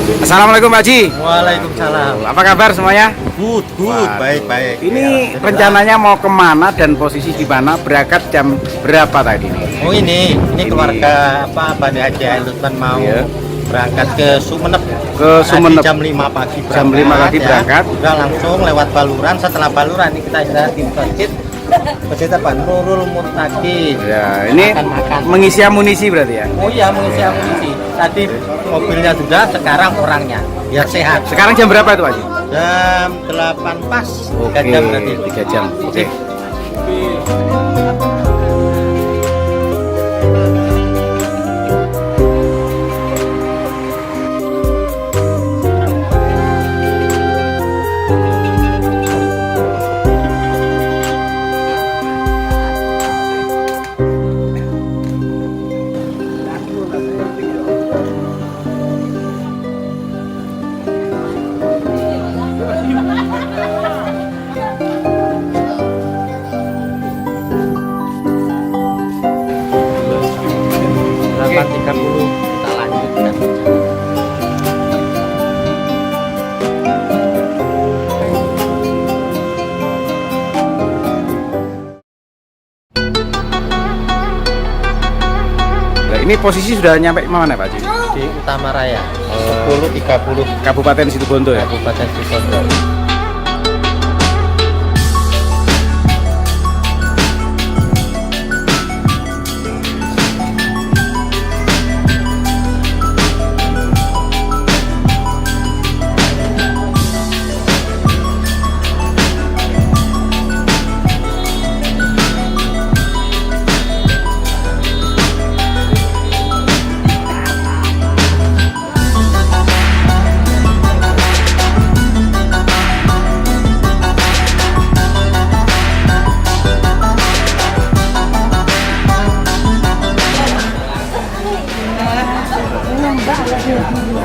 Assalamualaikum Pak Haji. Waalaikumsalam. Apa kabar semuanya? Good, baik. Ini Ya, rencananya mau kemana dan posisi di mana? Berangkat jam berapa tadi nih? Oh ini keluarga Bani Haji Lutman mau berangkat ke Sumeneb. Ke Sumeneb. Tadi jam 5 pagi berangkat. Jam 5 pagi berangkat. Udah langsung lewat Baluran. Setelah Baluran ini kita istirahat di masjid apa? Nurul Murtaqi. Ya, ini makan. mengisi amunisi berarti ya? Oh iya, mengisi amunisi. Tadi mobilnya sudah, sekarang orangnya. Biar sehat. Sekarang jam berapa itu Pak Haji? Jam 8 pas. Oke, 3 jam berarti. 3 jam. Oke. Kita lanjutkan. Nah, ini posisi sudah nyampe mana Pak Haji? Di Utama Raya 10.30 Kabupaten Situbondo ya? Kabupaten Situbondo.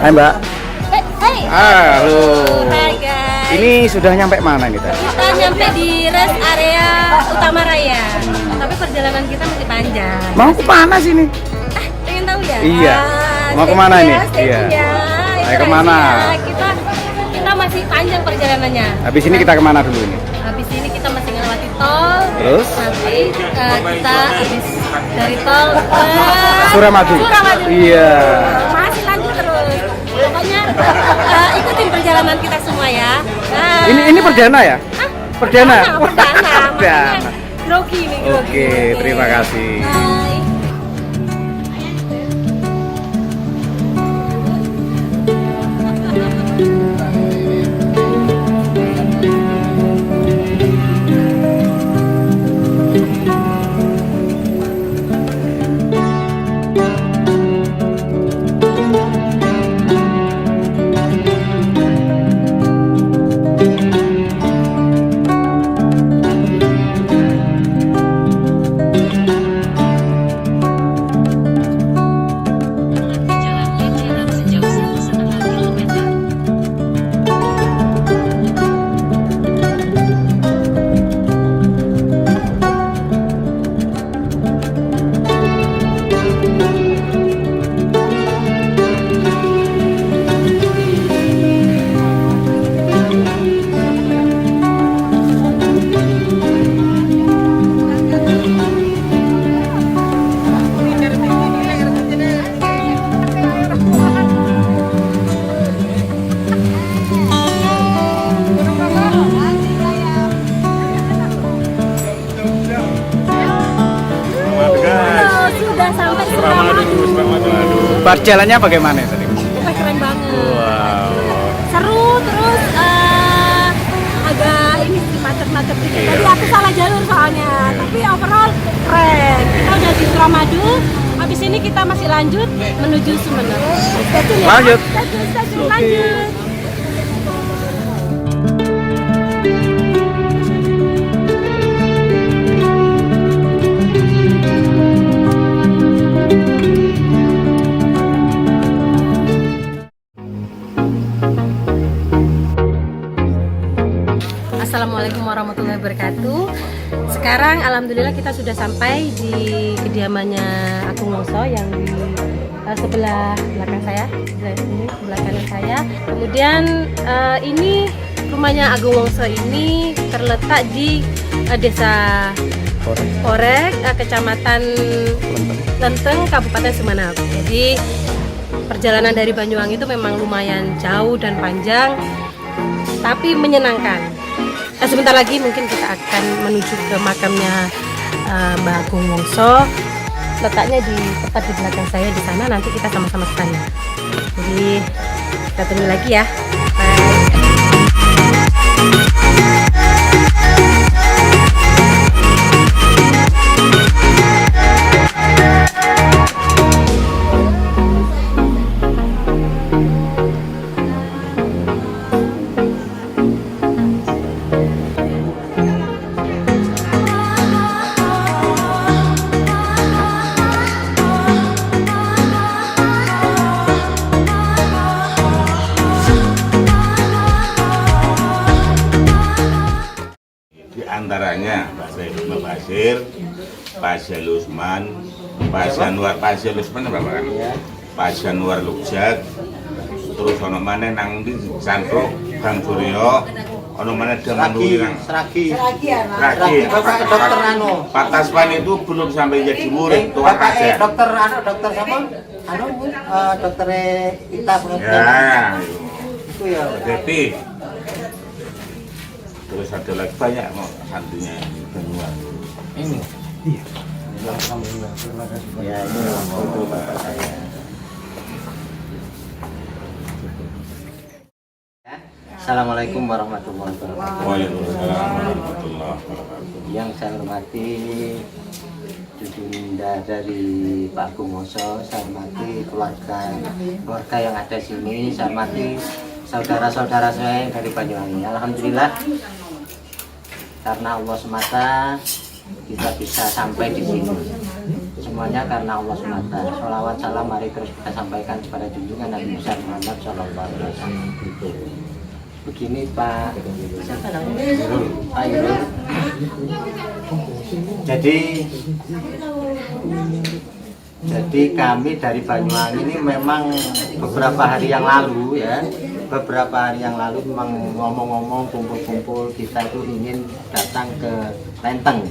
Hai Mbak. Hai. Halo. Hai guys. Ini sudah nyampe mana kita? Kita nyampe di rest area Utama Raya. Tapi perjalanan kita masih panjang. Mau ke mana sini? Pengen tahu ya? Iya. Mau stay kemana tune ini? ya, stay Iya. tune ya. Ayo Itu kemana? rahasia. Kita masih panjang perjalanannya. Habis ini kita kemana dulu ini? Habis ini kita masih ngelewati tol. Terus? Nanti kita habis dari tol ke Suramadu. Suramadu. Iya. Masih lanjut terus. Pokoknya ikutin perjalanan kita semua ya. Nah. Ini perdana ya? Hah? Perdana. Perdana. Perdana. Makanya grogi nih, grogi. Oke, terima kasih. Hai. Sudah sampai Suramadu. Perjalanannya bagaimana tadi? Keren banget. Wow. Seru terus agak ini macet-macet dikit. Tadi aku salah jalur soalnya. Tapi overall keren. Kita udah di Suramadu. Habis ini kita masih lanjut menuju Sumeneb. Stay tune ya. Lanjut. Stay tune, Oke. lanjut. Assalamualaikum warahmatullahi wabarakatuh. Sekarang alhamdulillah kita sudah sampai di kediamannya Agung Woso yang di sebelah belakang saya, sebelah sini, sebelah kanan saya. Kemudian ini rumahnya Agung Wongso ini terletak di Desa Korek, Kecamatan Lenteng, Kabupaten Sumeneb. Jadi perjalanan dari Banyuwangi itu memang lumayan jauh dan panjang, tapi menyenangkan. Sebentar lagi mungkin kita akan menuju ke makamnya Mbak Agung Wongso. Letaknya tepat di belakang saya di sana. Nanti kita sama-sama ke sana. Jadi kita tunggu lagi ya. Bye. Antaranya Pak Said Basir, Pak Jalusman, Pak Januar, Pak Jalusman apa kan? Pak Januar Lugjak, terus ono mana nang di Santro, Bang Suryo, ono mana dengan Seragi. Bapak Dokter Ano. Pak Tasman itu belum sampai jadi murid, tua Bapak aja. dokter siapa? Dokter kita Ya, itu ya. jadi terus ada lagi banyak mau santrinya Banyuwangi. Ini. Iya. Alhamdulillah. Terima kasih. Ya, ini foto bapak saya. Assalamualaikum warahmatullahi wabarakatuh. Waalaikumsalam warahmatullahi wabarakatuh. Yang saya hormati cucu Minda dari Pak Agung Wongso, saya hormati keluarga yang ada di sini, saya hormati saudara-saudara saya dari Banyuwangi. Alhamdulillah, karena Allah semata kita bisa sampai di sini. Semuanya karena Allah semata. Sholawat salam mari terus kita sampaikan kepada junjungan Nabi besar Muhammad Shallallahu Alaihi Wasallam. Begini Pak, siapa namanya? Pak Irul. Jadi kami dari Banyuwangi ini memang beberapa hari yang lalu memang ngomong-ngomong kumpul-kumpul kita itu ingin datang ke Lenteng.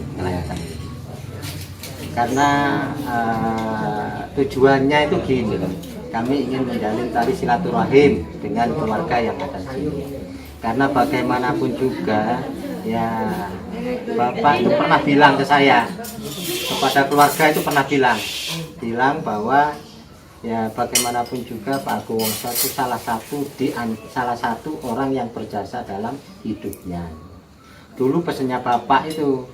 Karena tujuannya itu gini, kami ingin menjalin tali silaturahim dengan keluarga yang ada di sini. Karena bagaimanapun juga ya Bapak itu pernah bilang ke saya, kepada keluarga itu pernah bilang bahwa ya bagaimanapun juga Pak Agung Wongso itu salah satu orang yang berjasa dalam hidupnya. Dulu pesannya Bapak itu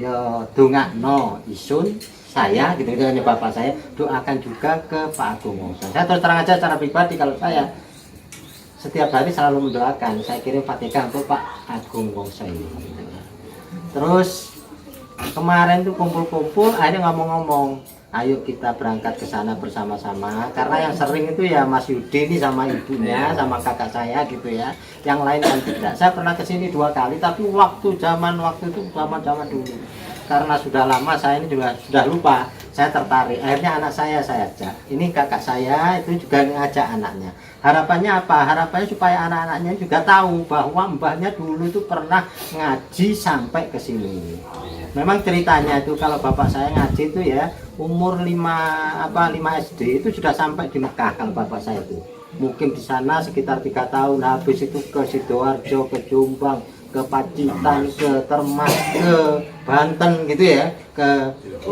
ya dongakno isun saya gitu hanya Bapak saya doakan juga ke Pak Agung Wongso. Saya terus terang aja secara pribadi kalau saya setiap hari selalu mendoakan, saya kirim Fatihah untuk Pak Agung Wongso ini. Terus kemarin tuh kumpul-kumpul akhirnya ngomong-ngomong, ayo kita berangkat ke sana bersama-sama, karena yang sering itu ya Mas Yudi ini sama ibunya sama kakak saya gitu ya, yang lain kan tidak. Saya pernah kesini 2 kali tapi zaman itu zaman dulu, karena sudah lama saya ini juga sudah lupa, saya tertarik, akhirnya anak saya ajak, ini kakak saya itu juga ngajak anaknya. Harapannya apa? Harapannya supaya anak-anaknya juga tahu bahwa mbahnya dulu itu pernah ngaji sampai ke sini. Memang ceritanya itu kalau bapak saya ngaji itu ya umur 5 SD itu sudah sampai di Mekah kalau bapak saya itu. Mungkin di sana sekitar 3 tahun, habis itu ke Sidoarjo, ke Jombang, ke Pacitan, ke Termas, ke Banten gitu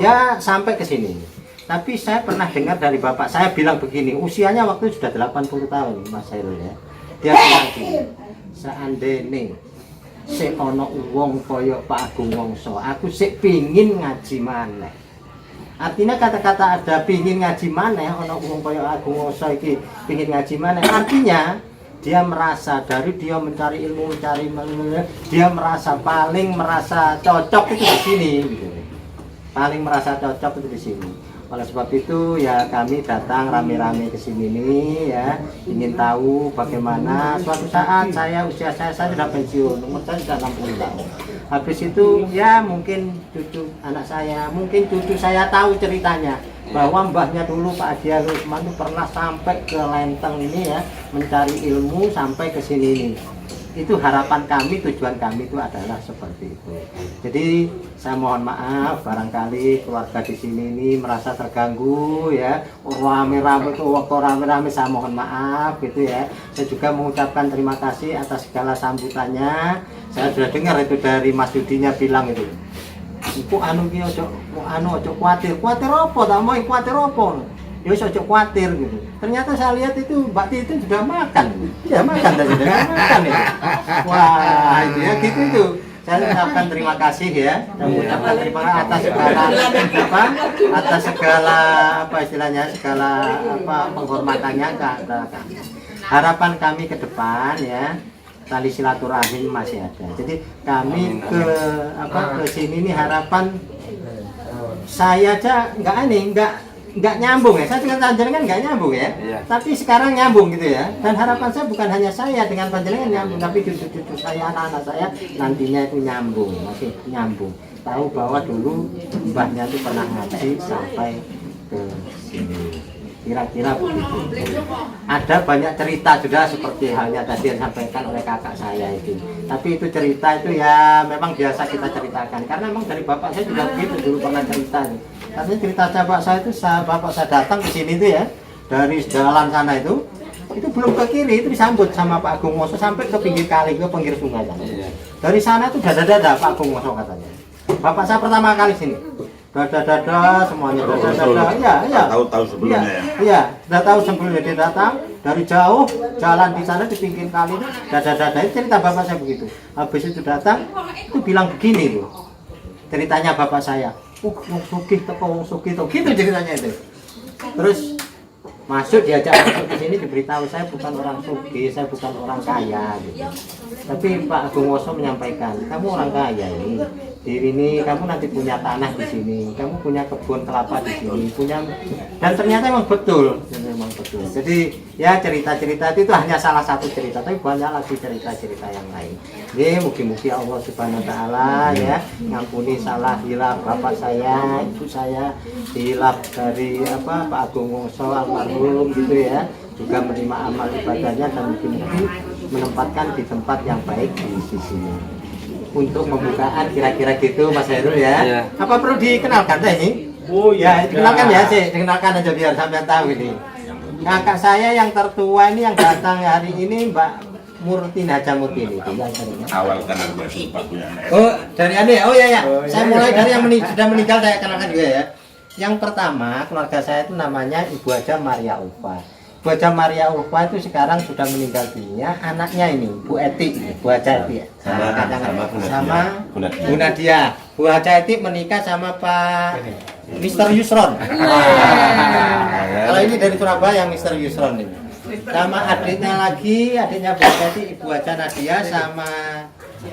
ya, sampai ke sini. Tapi saya pernah dengar dari bapak saya bilang begini, usianya waktu sudah 80 tahun Mas Hairul ya. Dia bilang gini, seandainya sik ana wong kaya Pak Agung Wongso, aku sik pingin ngaji maneh. Artinya kata-kata ada pingin ngaji maneh, ana wong kaya Agung Wongso iki pingin ngaji maneh. Artinya dia merasa dari dia mencari ilmu, dia merasa paling merasa cocok itu di sini gitu. Paling merasa cocok itu di sini. Oleh sebab itu ya kami datang rame-rame ke sini nih ya, ingin tahu bagaimana suatu saat usia saya sudah pensiun, umur saya sudah 60 tahun. Habis itu ya mungkin cucu anak saya, mungkin cucu saya tahu ceritanya. bahwa mbahnya dulu Pak Haji Usman itu pernah sampai ke Lenteng ini ya, mencari ilmu sampai ke sini ini. Itu harapan kami, tujuan kami itu adalah seperti itu. Jadi saya mohon maaf barangkali keluarga di sini ini merasa terganggu ya, rame-rame itu waktu rame-rame, saya mohon maaf gitu ya. Saya juga mengucapkan terima kasih atas segala sambutannya. Saya sudah dengar itu dari Mas Yudinya bilang itu. Iku anu ki ojo kuatir apa ta mau kuatir apa? Ya ojo kuatir gitu. Ternyata saya lihat itu Mbak Titi itu sudah makan. Ya makan tadi sudah makan itu. Wah, itu ya gitu itu. Saya ucapkan terima kasih ya. Dan mengucapkan terima kasih atas segala apa istilahnya, segala apa penghormatannya kepada kami. Harapan kami ke depan ya, tali silaturahim masih ada. Jadi kami ke sini ini harapan saya aja nggak nyambung ya. Saya dengan panjenengan nggak nyambung ya. Tapi sekarang nyambung gitu ya. Dan harapan saya bukan hanya saya dengan panjenengan nyambung, tapi cucu-cucu saya, anak-anak saya nantinya itu nyambung, masih nyambung. Tahu bahwa dulu mbahnya itu pernah ngaji sampai ke sini. Kira-kira begitu. Ada banyak cerita sudah seperti halnya tadi yang disampaikan oleh kakak saya itu. Tapi itu cerita itu ya memang biasa kita ceritakan. Karena memang dari bapak saya juga begitu dulu pernah cerita. Katanya cerita bapak saya itu, bapak saya datang ke sini itu ya, dari jalan sana itu belum ke kiri itu disambut sama Pak Agung Moso sampai ke pinggir kali, ke pinggir sungai sana. Dari sana itu dada-dada Pak Agung Moso katanya. Bapak saya pertama kali sini. Dada semuanya dada. Iya. Tahu sebelumnya ya. Iya, sudah tahu sebelumnya dia datang dari jauh jalan di sana di pinggir kali itu dada itu cerita bapak saya begitu. Habis itu datang itu bilang begini loh. Ceritanya bapak saya. Sugih teko gitu ceritanya itu. Terus masuk diajak masuk ke sini diberitahu saya bukan orang sugih, saya bukan orang kaya gitu. Tapi Pak Agung Woso menyampaikan, kamu orang kaya ini. Di sini kamu nanti punya tanah di sini, kamu punya kebun kelapa di sini, dan ternyata memang betul. Jadi ya cerita-cerita itu hanya salah satu cerita, tapi banyak lagi cerita-cerita yang lain. Jadi mungkin Allah Subhanahu Wa Taala ya ngampuni salah hilaf bapak saya, ibu saya, hilaf dari Pak Agung Woso almarhum gitu ya, juga menerima amal ibadahnya dan mungkin menempatkan di tempat yang baik di sisinya. Untuk pembukaan kira-kira gitu Mas Hairul ya. Apa perlu dikenalkan teh ini? Oh ya, dikenalkan ya sih, dikenalkan aja biar sampean tahu ini. Kakak saya yang tertua ini yang datang hari ini Mbak Murtin Haja Murtin itu. Awal kenal Bapak punya. Oh, dari Ane. Oh ya. Saya mulai dari yang sudah meninggal saya kenalkan juga ya. Yang pertama, keluarga saya itu namanya Ibu Haja Maria Ulfa. Bu Haja Maria Ulfa itu sekarang sudah meninggal dunia. Anaknya ini Bu Eti, Bu Haja Eti ya. Sama Bu Nadia. Bu Haja Eti menikah sama Pak Mr. Yusron. Kalau ini dari Surabaya Mr. Yusron ini. Sama adiknya lagi, adiknya Bu Haja Eti, Ibu Haja Nadia sama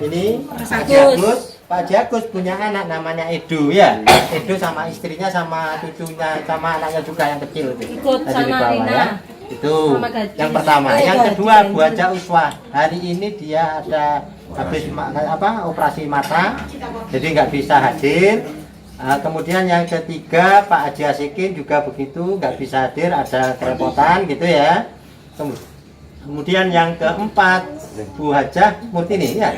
ini Pak Jagus. Pak Jagus punya anak namanya Edu ya. Edu sama istrinya sama cucunya sama anaknya juga yang kecil itu. Ikut tadi di sama bawah ya. Itu yang pertama. Yang kedua Bu Haja Uswa. Hari ini dia ada habis operasi mata, jadi nggak bisa hadir. Kemudian yang ketiga Pak Haji Asikin juga begitu, nggak bisa hadir, ada kerepotan gitu ya. Kemudian yang keempat Bu Haja Murtini ya.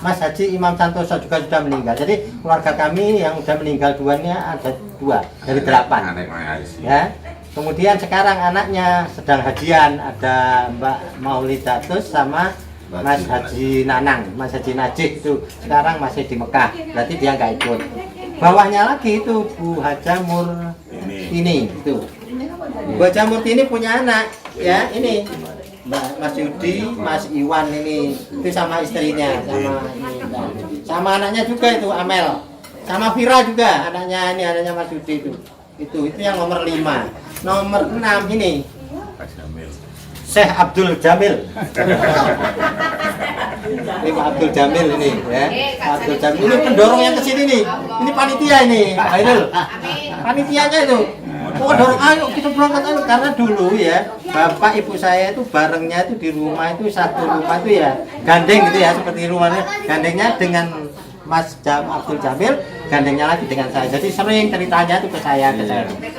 Mas Haji Imam Santoso juga sudah meninggal. Jadi keluarga kami yang sudah meninggal duanya ada 2 dari 8. Ya. Kemudian sekarang anaknya sedang hajian, ada Mbak Maulidatus sama Mas Haji Nanang, Mas Haji Najib itu sekarang masih di Mekah, berarti dia nggak ikut. Bawahnya lagi itu Bu Haja Murtini itu. Bu Haja Murtini punya anak, ya ini Mas Yudi, Mas Iwan ini itu sama istrinya, sama anaknya juga itu Amel, sama Vira juga anaknya Mas Yudi itu yang nomor 5. Nomor 6 ini Syekh Abdul Jamil. Ini Pak Abdul Jamil ini ya. Abdul Jamil ini pendorong yang kesini nih. Ini panitia ini, Pak Hairul. Panitianya itu. Oh dorong ayo kita berangkat ayo karena dulu ya bapak ibu saya itu barengnya itu di rumah itu satu rumah itu ya gandeng gitu ya seperti rumahnya gandengnya dengan Mas Abdul Jamil gandengnya lagi dengan saya. Jadi sering ceritanya itu ke saya.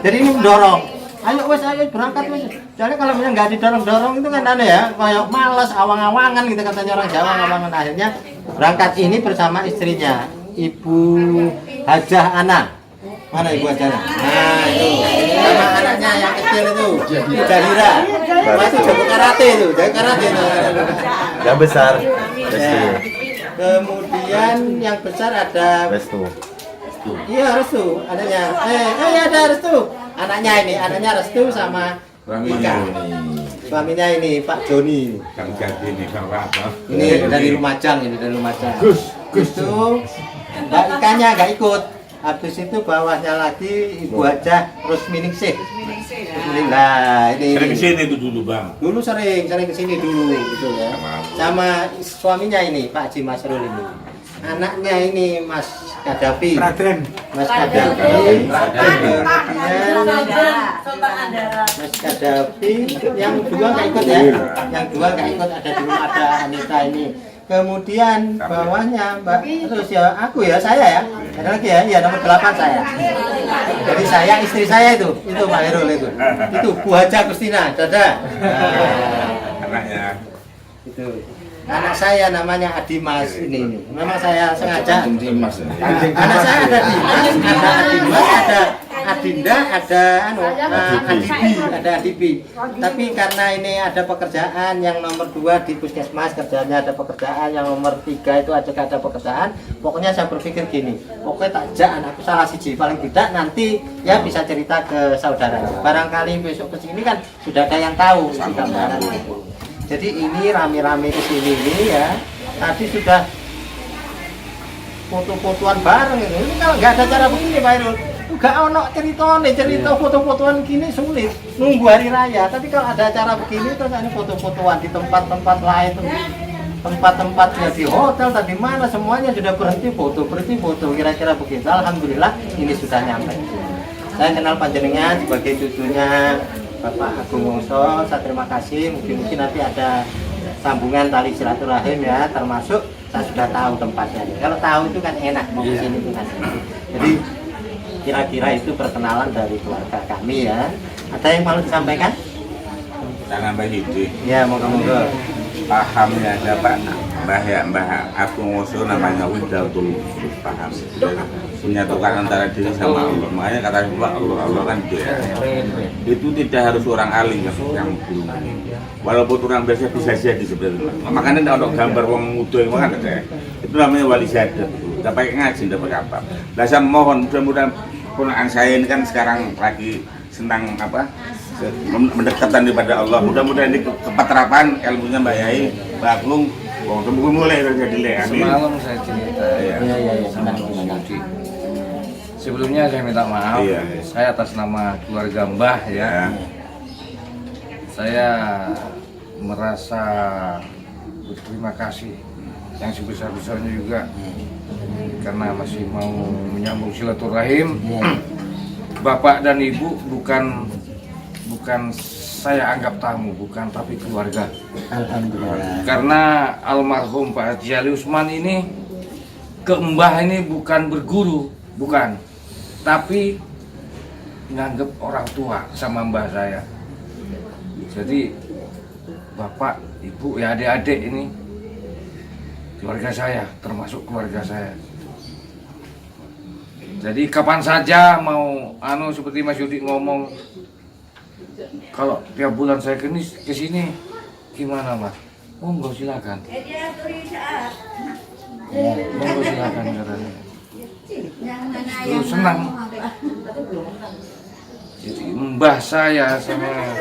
Jadi ini mendorong. Ayo wes, ayo berangkat wes. Jadi kalau misalnya nggak didorong-dorong itu kan aneh ya, kayak malas, awang-awangan gitu katanya orang Jawa, awang-awangan. Akhirnya berangkat ini bersama istrinya, Ibu Hajah Ana. Mana Ibu Hajah Ana? Nah itu, sama anaknya yang kecil itu, Jahira. Wah itu jago karate itu, jago karate itu. Yang besar. Ya. Kemudian yang besar ada Restu. iya Restu, anaknya. Ya ada Restu. Anaknya Restu sama Ika. Suaminya ini Pak Joni. Kang Jati ini Kang Rafa. Ini dari Lumajang, Gus itu Mbak Ikanya nggak ikut. Habis itu bawahnya lagi Ibu Hajah Rusminingsih. Nah, ini Sering kesini itu dulu bang. dulu sering kesini dulu gitu ya. Sama suaminya ini Pak Haji Masrul ini. Anaknya ini Mas Kadafi. Mas Kadafi. Mas Kadafi yang dua nggak ikut ya. Yang dua nggak ikut, ada dulu ada Anita ini. Kemudian bawahnya Mbak, terus ya aku ya, saya ya. Ada lagi ya, nomor 8 saya. Jadi saya, istri saya itu Pak Herul itu. Itu Bu Haja Gustina, dada. Anaknya. Itu. Anak saya namanya Adimas ini. Memang saya sengaja. Anak saya ada Dimas, ada Adimas, ada Adinda, ada Adibi. Tapi karena ini ada pekerjaan yang nomor 2 di puskesmas, kerjanya ada pekerjaan, yang nomor 3 itu ada pekerjaan. Pokoknya saya berpikir gini, pokoknya tak jangan aku salah siji, paling tidak nanti ya bisa cerita ke saudara. Barangkali besok ke sini kan sudah ada yang tahu isi gambaran itu. Jadi ini rame-rame ke sini ini ya. Tadi sudah foto-fotoan bareng ini. Ini kalau nggak ada cara begini Pak Irul, nggak ono cerita foto-fotoan gini sulit. Nunggu hari raya. Tapi kalau ada acara begini terus ada foto-fotoan di tempat-tempat lain tuh. Tempat-tempatnya di hotel tadi mana semuanya sudah berhenti foto kira-kira begitu. Alhamdulillah ini sudah nyampe. Saya kenal panjenengan sebagai cucunya Bapak Agung Wongso, saya terima kasih. Mungkin nanti ada sambungan tali silaturahim ya, termasuk saya sudah tahu tempatnya. Kalau tahu itu kan enak mau ke sini kan. Jadi kira-kira itu perkenalan dari keluarga kami ya. Ada yang mau disampaikan? Jangan begitu. Ya, moga-moga. Pahamnya ada Pak Mbah Agung Wongso namanya Widatul paham. Menyatukan antara diri sama Allah. Makanya kata Allah kan dia. Itu tidak harus orang alim yang belum. Walaupun orang biasa bisa jadi seperti itu. Makanya tidak ada gambar wong muda yang mana saya. Itu namanya wali syahadat. Tidak pakai ngaji, tidak pakai apa. Lah saya mohon mudah-mudahan ponakan saya ini kan sekarang lagi senang apa? Mendekatan daripada Allah. Mudah-mudahan ini kepaterapan ilmunya Mbak Yai, Mbak Agung. Wong tembung mulai jadi le. Semalam saya cerita. Iya. Sebelumnya saya minta maaf. Iya. Saya atas nama keluarga Mbah ya. Saya merasa berterima kasih yang sebesar-besarnya juga karena masih mau menyambung silaturahim. Bapak dan Ibu bukan saya anggap tamu, bukan, tapi keluarga. Alhamdulillah. Karena almarhum Pak Haji Ali Usman ini ke Mbah ini bukan berguru, bukan, tapi nganggep orang tua sama Mbah saya. Jadi Bapak, Ibu, ya adik-adik ini keluarga saya, termasuk keluarga saya. Jadi kapan saja mau seperti Mas Yudi ngomong, kalau tiap bulan saya ke sini gimana Mas? Monggo silakan. Monggo silakan katanya. Terus senang. Jadi Mbah saya sama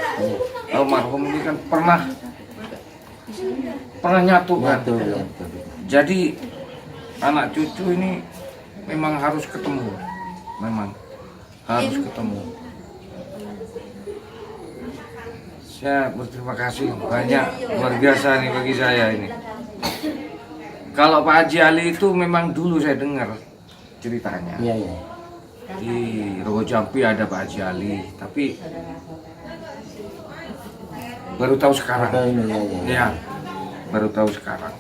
almarhum ini kan pernah nyatu kan. Jadi anak cucu ini memang harus ketemu. Saya berterima kasih banyak, luar biasa nih bagi saya ini. Kalau Pak Haji Ali itu memang dulu saya dengar ceritanya. Iya. Di Rogo Jampi ada Pak Haji Ali, tapi baru tahu sekarang. Ya, baru tahu sekarang.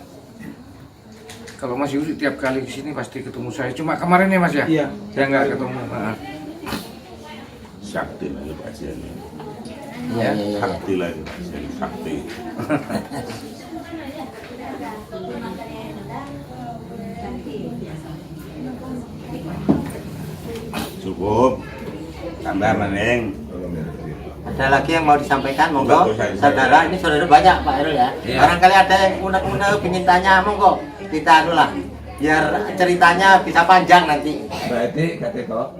Kalau Mas Yuri tiap kali kesini pasti ketemu saya. Cuma kemarin ya Mas ya? Iya. Saya nggak ketemu. Sakti lagi pasiennya. Iya. Sakti lagi pasien. Sakti. Cukup. Tambah meneng. Ada lagi yang mau disampaikan, monggo. Enggak, Saudara, ini saudara banyak Pak Herul ya. Iya. Barangkali ada yang unek-unek ingin tanya, monggo. Kita anu lah, biar ceritanya bisa panjang nanti. Berarti kata kok.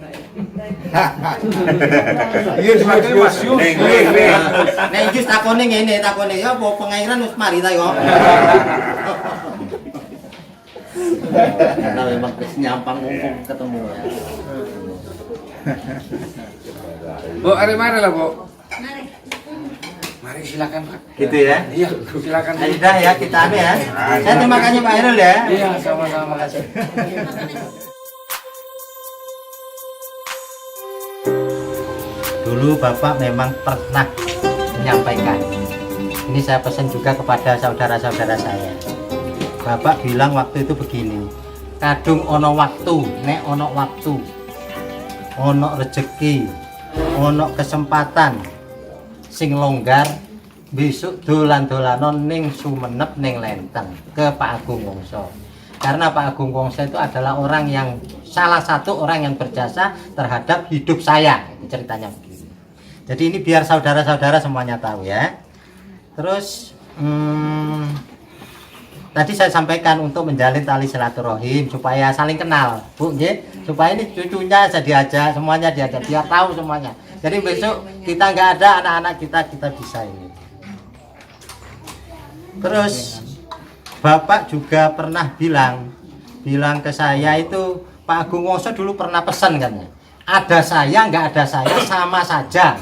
Iya sebagai Mas Yuri. Nek jus takone ngene, takone ya apa pengairan wis mari ta yo. Karena memang nyampang mumpung ketemu ya. Bu, mari lah Bu. Mari silakan Pak. Gitu ya. Iya, silakan. Nah, sudah ya kita anu ya. Saya terima kasih Pak Herul ya. Iya, sama-sama. Dulu Bapak memang pernah menyampaikan. Ini saya pesan juga kepada saudara-saudara saya. Bapak bilang waktu itu begini, kadung ono waktu, nek ono waktu, ono rezeki, ono kesempatan, sing longgar, besok dolan-dolanon ning Sumenep ning Lenteng ke Pak Agung Wongso. Karena Pak Agung Wongso itu adalah orang yang salah satu orang yang berjasa terhadap hidup saya. Ceritanya begini. Jadi ini biar saudara-saudara semuanya tahu ya. Terus tadi saya sampaikan untuk menjalin tali silaturahim supaya saling kenal, Bu, nggih. Supaya ini cucunya saya diajak, semuanya diajak, biar tahu semuanya. Jadi besok kita nggak ada anak-anak kita bisa ini. Terus Bapak juga pernah bilang ke saya itu Pak Agung Wongso dulu pernah pesan kan, ada saya nggak ada saya sama saja.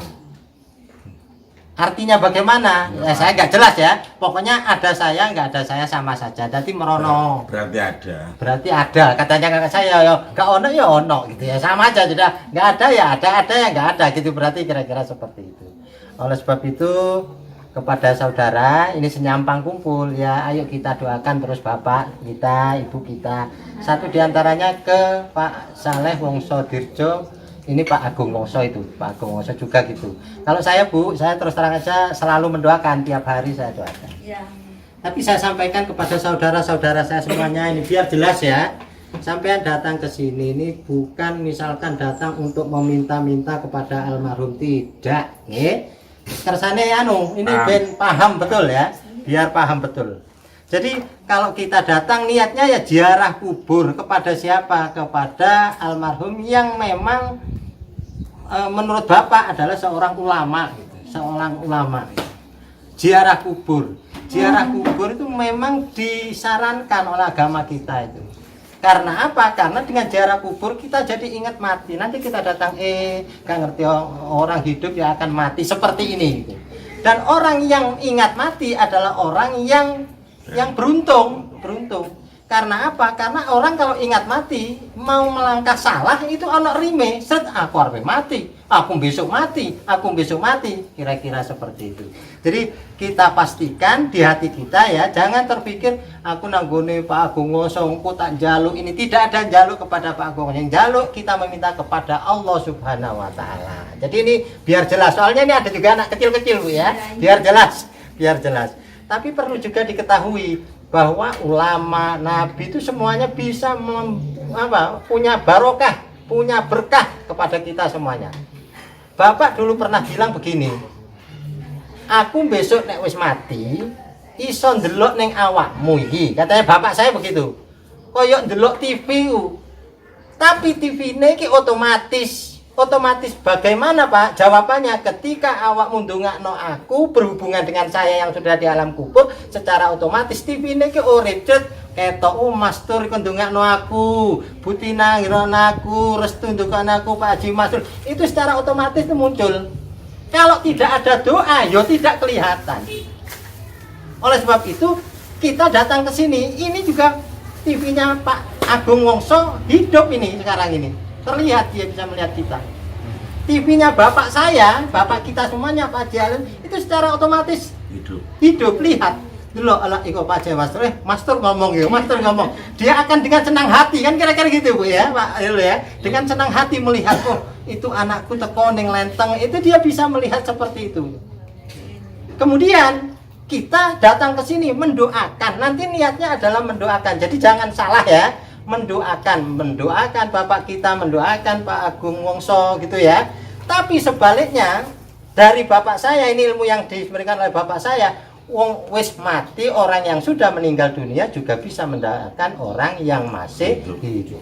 Artinya bagaimana? Ya, saya nggak jelas ya. Pokoknya ada saya nggak ada saya sama saja. Jadi merono. Berarti ada. Berarti ada. Katanya kakak saya ya nggak ono ya ono gitu ya. Sama aja sudah. Nggak ada ya ada ya nggak ada gitu. Berarti kira-kira seperti itu. Oleh sebab itu kepada saudara ini senyampang kumpul ya. Ayo kita doakan terus bapak kita, ibu kita. Satu diantaranya ke Pak Saleh Wongso Dirjo. Ini Pak Agung Wongso itu, Pak Agung Wongso juga gitu. Kalau saya Bu, saya terus terang aja selalu mendoakan, tiap hari saya doakan. Ya. Tapi saya sampaikan kepada saudara-saudara saya semuanya ini biar jelas ya. Sampai datang ke sini ini bukan misalkan datang untuk meminta-minta kepada almarhum, tidak, nggih. Kersane anu, ini ben paham betul ya, biar paham betul. Jadi kalau kita datang niatnya ya ziarah kubur kepada siapa? Kepada almarhum yang memang menurut Bapak adalah seorang ulama, seorang ulama. Ziarah kubur itu memang disarankan oleh agama kita itu. Karena apa? Karena dengan ziarah kubur kita jadi ingat mati. Nanti kita datang gak ngerti orang hidup yang akan mati seperti ini. Dan orang yang ingat mati adalah orang yang beruntung. Karena apa? Karena orang kalau ingat mati mau melangkah salah itu ono rime, set aku arep mati, aku besok mati, kira-kira seperti itu. Jadi kita pastikan di hati kita ya, jangan terpikir aku nanggone Pak Agung Wongso engko tak njaluk ini, tidak ada njaluk kepada Pak Agung. Yang njaluk kita meminta kepada Allah Subhanahu wa taala. Jadi ini biar jelas, soalnya ini ada juga anak kecil-kecil Bu ya. Biar jelas. Tapi perlu juga diketahui bahwa ulama, nabi itu semuanya bisa punya barokah, punya berkah kepada kita semuanya. Bapak dulu pernah bilang begini, aku besok nek wis mati iso ndelok ning awakmu iki. Katanya bapak saya begitu. Koyok ndelok TV tapi TV-ne iki otomatis bagaimana Pak? Jawabannya ketika awak ndongakno aku berhubungan dengan saya yang sudah di alam kubur, secara otomatis TV ini ki urip ketok Mas Tur iku ndongakno aku, Butina ngirono aku, restu ndongakno aku Pak Haji Masrur. Itu secara otomatis itu muncul. Kalau tidak ada doa, ya tidak kelihatan. Oleh sebab itu kita datang ke sini, ini juga TV-nya Pak Agung Wongso hidup ini sekarang ini. Terlihat dia bisa melihat kita. TV-nya bapak saya, bapak kita semuanya Pak Haji Alim itu secara otomatis hidup lihat. Dulu ala iko Pak Master, Master ngomong ya, Master ngomong. Dia akan dengan senang hati kan kira-kira gitu Bu ya, Pak Irul ya. Dengan senang hati melihat oh itu anakku teko ning lenteng, itu dia bisa melihat seperti itu. Kemudian kita datang ke sini mendoakan. Nanti niatnya adalah mendoakan. Jadi jangan salah ya, mendoakan Bapak kita, mendoakan Pak Agung Wongso gitu ya. Tapi sebaliknya dari Bapak saya, ini ilmu yang diberikan oleh Bapak saya, wong wis mati, orang yang sudah meninggal dunia juga bisa mendoakan orang yang masih hidup.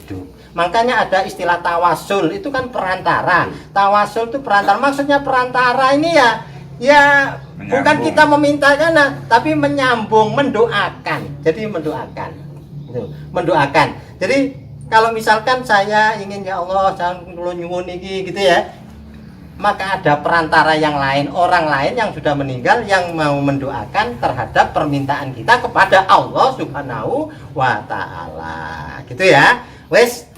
Makanya ada istilah tawasul, itu kan perantara. Tawasul itu perantara, maksudnya perantara ini ya menyambung. Bukan kita meminta karena, tapi menyambung, mendoakan. Jadi mendoakan. Mendoakan. Jadi kalau misalkan saya ingin ya Allah jangan nyuwun iki gitu ya, maka ada perantara yang lain, orang lain yang sudah meninggal yang mau mendoakan terhadap permintaan kita kepada Allah Subhanahu wa Ta'ala. Gitu ya. Wes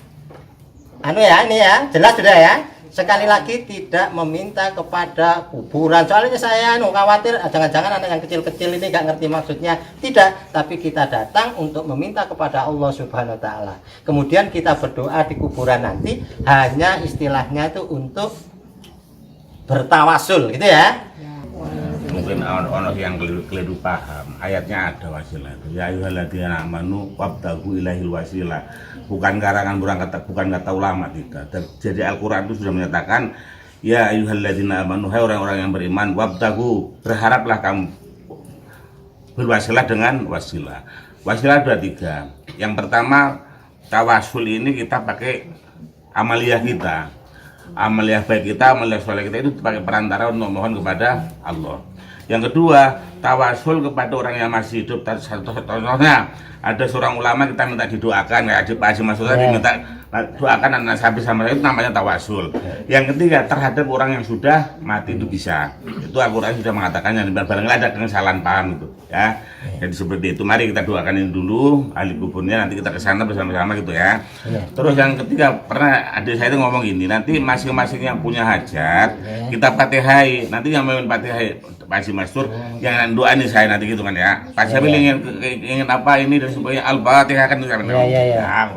anu ya, ini ya, jelas sudah ya. Sekali lagi tidak meminta kepada kuburan. Soalnya saya khawatir jangan-jangan anak yang kecil-kecil ini gak ngerti maksudnya. Tidak, tapi kita datang untuk meminta kepada Allah Subhanahu wa Ta'ala. Kemudian kita berdoa di kuburan nanti hanya istilahnya itu untuk bertawasul gitu ya. Mungkin ono yang keliru paham. Ayatnya ada wasilah itu. Ya ayyuhalladzina amanu wabtagu ilaihil wasilah. Bukan karangan bukan kata ulama tidak. Jadi Al-Qur'an itu sudah menyatakan ya ayyuhalladzina amanu, hai orang-orang yang beriman, wabtagu, berharaplah kamu berwasilah dengan wasilah. Wasilah ada 3. Yang pertama, tawasul ini kita pakai amaliyah kita. Amaliyah baik kita, amaliyah soleh kita itu sebagai perantara untuk mohon kepada Allah. Yang kedua, tawasul kepada orang yang masih hidup. Contohnya, ada seorang ulama kita minta didoakan, kayak Pak Haji Masud tadi minta doakan anak sapi sama saya, itu namanya tawasul. Yang ketiga, terhadap orang yang sudah mati itu bisa. Itu Al-Qur'an sudah mengatakannya, barangkali ada kesalahan paham itu ya. Jadi seperti itu, mari kita doakan ini dulu ahli kuburnya, nanti kita ke sana bersama-sama gitu ya. Terus yang ketiga, pernah adik saya itu ngomong gini, nanti masing-masing yang punya hajat kita fatihai, nanti yang mau fatihai Pak Haji Mastur, yang doa ini saya nanti gitu kan ya. Pak Syamil ingin apa ini dan sebagainya, Al-Fatihah kan itu kan. Ya,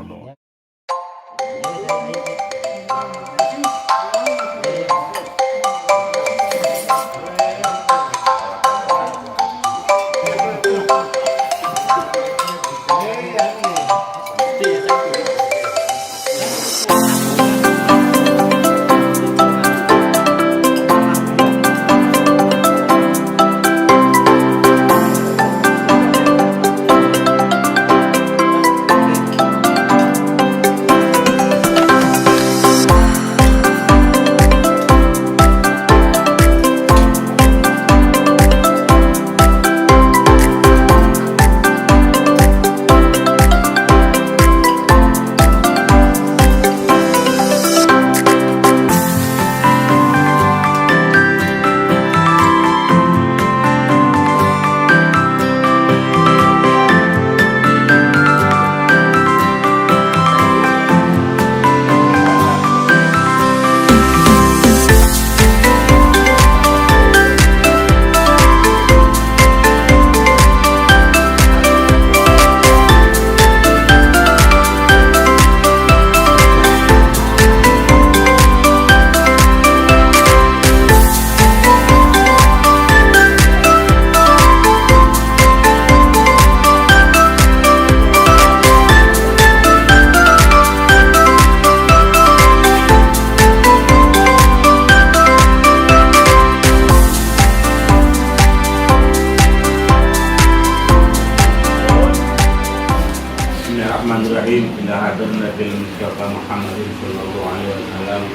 Bismillahirrahmanirrahim. Inna hadam nabil Mustafa Muhammadin sallallahu alaihi wasallam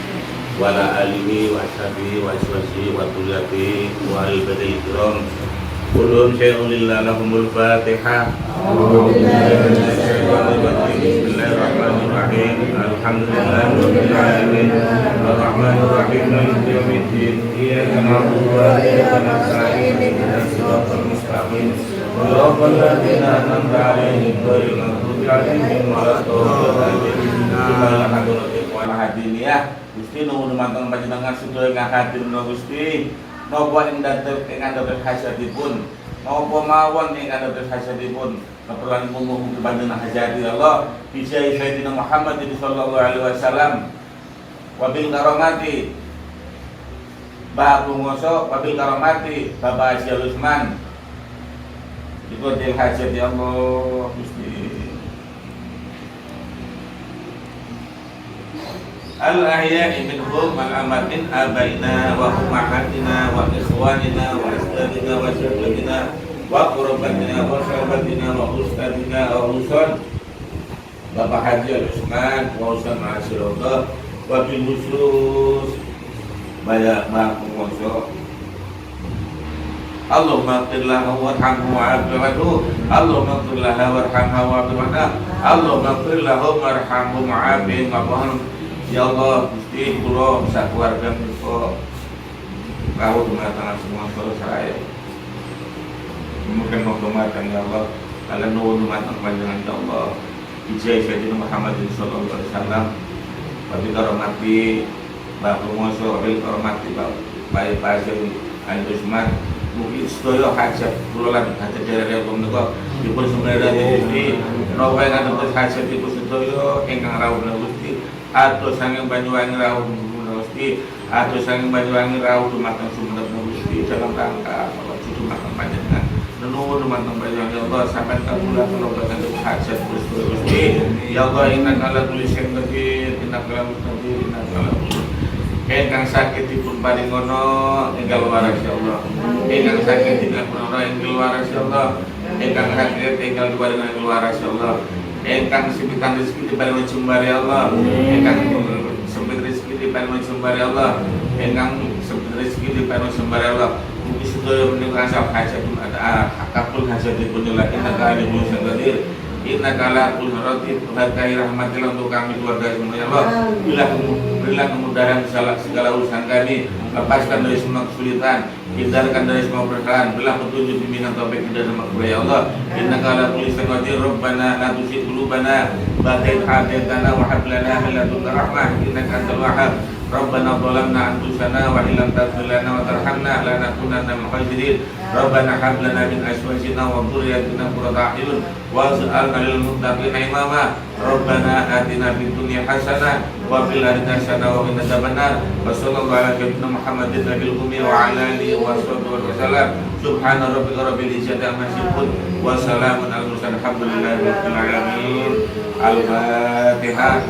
wa ala alihi wa sahbihi wa aswajihi wa dhurriyyatihi wa al-badil kiram. Kulun syai'un lillah lahumul Fatihah. Bismillahirrahmanirrahim. Alhamdulillahirabbil alamin. Arrahmanirrahim. Maliki yaumiddin. Iyyaka na'budu wa iyyaka nasta'in. Ihdinas siratal mustaqim. Shiratal ladzina an'amta 'alaihim ghairil maghdubi 'alaihim waladdallin. Alhamdulillah. Gusti nuwun dumateng panjenengan sedaya ingkang hadir menawi Gusti napa ing dados hajatipun maupun mawon ingkang dados hajatipun keperluan umum panjenengan hajati Allah bijai Sayyidina Muhammad sallallahu alaihi wasallam wabil karomati Mbak Bungoso wabil karomati Bapak Haji Usman dikotil hajati Allah Gusti al-ahya'i minhum al-amat min abaina wa ummahatina wa ikhwanina wa asdadina wa syabbatina wa qurbatina wa sahabatina wa ustadina wa usul Bapak Haji Usman wa usul ma'asyirullah wa bil khusus banyak ma'asyirullah Allahumma qir lahu warhamhu wa'afi'anhu Allahumma qir lahu warhamhu wa'afi'anhu Allahumma qir lahu warhamhu wa'afi'anhu Ya Allah, Gusti kula sakeluarga menika rawuh dumateng semua saudara saya. Mungkin dumateng ya Allah, kalian nuwun dumateng panjenengan ya Allah. Ijazah Sayyidina Muhammad sallallahu alaihi wasallam. Wabil karomati Mbak Bungoso, wabil karomati Bapak Haji Usman. Mungkin sedaya hajat kula lan hajat derek menika dipun sumberane Gusti. Napa ingkang dados hajatipun sedaya ingkang rawuh Gusti. Atus sanging Banyuwangi rawuh Gusti, atus sanging Banyuwangi rawuh dumateng Sumenep Gusti dalam rangka menuju dumateng panjenengan. Nuwun dumateng Banyuwangi Allah sampeyan kawula penobatan hajat Gusti. Ya Allah innaka ala kulli syai'in qadir, innaka ala qadir, innaka ala ingkang sakit dipun paringono enggal waras ya Allah. Ingkang sakit dipun paringono enggal waras ya Allah. Ingkang sakit enggal paringono enggal waras ya Allah. Engkang sempitan rezeki diparingi jembare Allah, engkang sempit rezeki diparingi jembare Allah, engkang sempit rezeki diparingi jembare Allah. Mugi sedaya menika asal hajat ada akapun hajatipun la innaka alimul qadir, innaka ala kulli syai'in qadir. Rahmatillah untuk kami keluarga semuanya Allah. Berilah kemudahan segala urusan kami, lepaskan dari semua kesulitan, hindarkan dari semua perkara, berilah petunjuk bimbingan taufik hidayah dan makbul ya Allah. Innaka ala kulli syai'in qadir. Rabbana la tuzigh qulubana ba'da idh hadaytana wa hab lana min ladunka rahmah innaka antal wahhab. Rabbana zalamna anfusana wa illam taghfir lana wa tarhamna lanakunanna minal khasirin. Rabbana hab lana min azwajina wa dhurriyyatina qurrata a'yun waj'alna lil muttaqina imama. Rabbana atina fid dunya hasanah wa fil akhirati hasanah wa qina adzabannar. Wa sallallahu ala sayyidina Muhammadin nabiyil ummi wa ala alihi wa sahbihi wasallam. Subhana rabbika rabbil izzati amma yasifun wa salamun alal mursalin alhamdulillahi rabbil alamin. Al-Fatihah.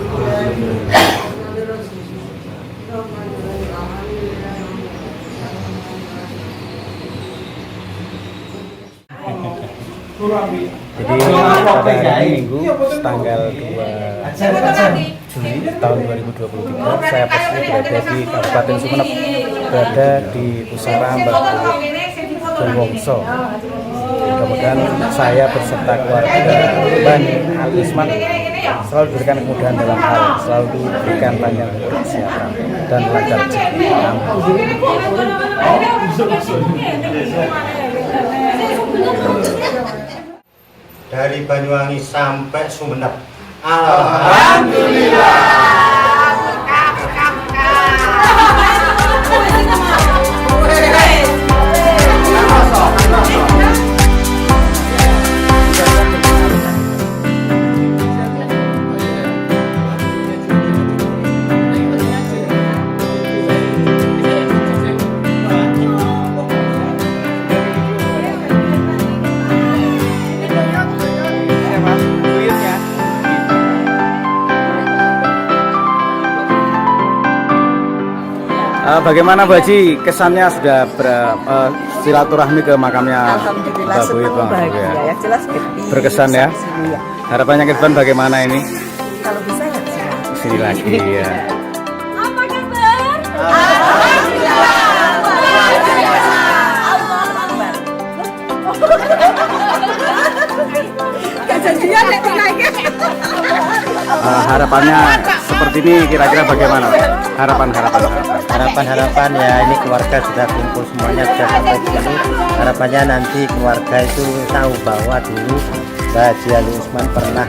Jadi pada hari ini Minggu tanggal 2 Juli tahun 2023 saya posisi berada di Kabupaten Sumenep, berada di pusara Mbak Bungoso. Mudah-mudahan saya beserta keluarga Bani Haji Usman selalu diberikan kemudahan dalam hal, selalu diberikan panjang umur, kesehatan dan lancar rezeki. Dari Banyuwangi sampai Sumenep. Alhamdulillah. Bagaimana Bu Haji, kesannya sudah silaturahmi ke makamnya Alhamdulillah Mbak Buyut, senang, bahagia ya, jelas happy. Berkesan ya. Iya. Harapannya ke depan bagaimana ini? Kalau bisa ya Sini lagi ya. Apa kabar? Harapannya seperti ini kira-kira bagaimana? Harapan ya ini keluarga sudah kumpul semuanya, sudah sampai di sini. Harapannya nanti keluarga itu tahu bahwa dulu Mbak Haji Usman pernah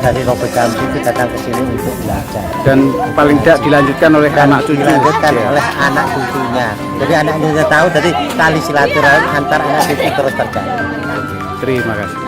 dari Robert Kamsi itu datang ke sini untuk belajar. Dan paling tidak dilanjutkan oleh Dan anak cucu. dilanjutkan Ya. oleh anak cucunya. Jadi anak cucunya tahu, jadi tali silaturahim antar anak cucu terus terjadi. Terima kasih.